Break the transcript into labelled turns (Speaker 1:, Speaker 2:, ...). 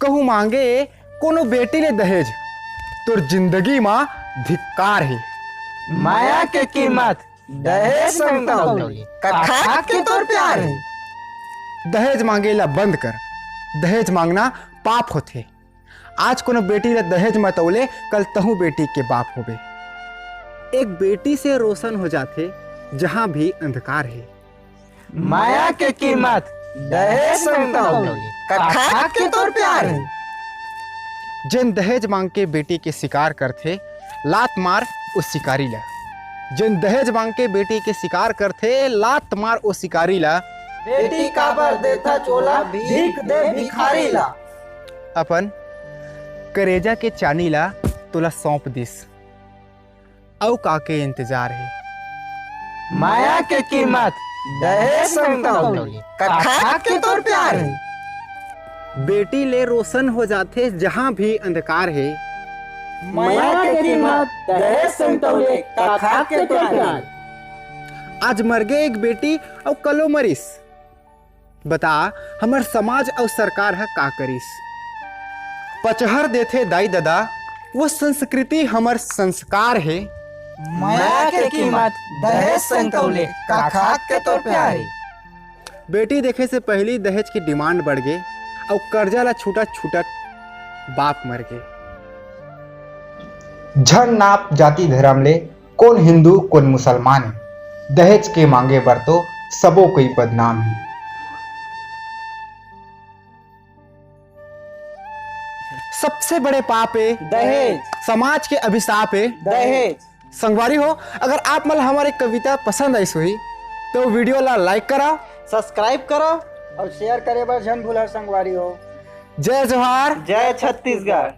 Speaker 1: कहूँ मांगे कोनो बेटी ले दहेज तोर जिंदगी माँ धिक्कार है।
Speaker 2: माया के कीमत दहेज संग तौले कखा के तोर प्यार है।
Speaker 1: दहेज मांगेला बंद कर, दहेज मांगना पाप होथे। आज कोनो बेटी ले दहेज मत औले, कल तहु बेटी के बाप होबे। एक बेटी से रोशन हो जाते जहां भी अंधकार है।
Speaker 2: माया के कीमत दहेज संग तौले कखा के तोर प्यार है।
Speaker 1: जिन दहेज मांग के बेटी के शिकार करथे लात मार उस शिकारी ला। जिन दहेज मांग के बेटी के शिकार करथे लात मार उस शिकारी ला।
Speaker 2: बेटी काबर देथा चोला भीख दे भिखारी ला।
Speaker 1: अपन करेजा के चानी ला तोला सौंप दिस, औ काके इंतजार है।
Speaker 2: माया के कीमत दहेज संग तौले कखा के तोर प्यार है।
Speaker 1: बेटी ले रोशन हो जाते जहां भी अंधकार है।
Speaker 2: माया के कीमत दहेज संग तौले कखा के तोर प्यार।
Speaker 1: आज मर गए एक बेटी और कलो मरिस। बता हमार समाज और सरकार है का करिस। पचहर देथे दाई दादा वो संस्कृति हमार संस्कार है।
Speaker 2: माया के कीमत दहेज संग तौले कखा के तोर प्यार है।
Speaker 1: बेटी देखे से पहले दहेज की डिमांड बढ़ गए और कर्जा ला छूटा छूटा बाप मर गए। झन नाप जाति धर्म ले कौन हिंदू कौन मुसलमान है, दहेज के मांगे बर तो सबो कोई बदनाम है। सबसे बड़े पाप है
Speaker 2: दहेज,
Speaker 1: समाज के अभिशाप है
Speaker 2: दहेज।
Speaker 1: संगवारी हो, अगर आप मतलब हमारी कविता पसंद आई हुई तो वीडियो ला लाइक करा,
Speaker 2: सब्सक्राइब करो और शेयर करे बर झन भूलर संगवारी हो।
Speaker 1: जय जोहार,
Speaker 2: जय छत्तीसगढ़।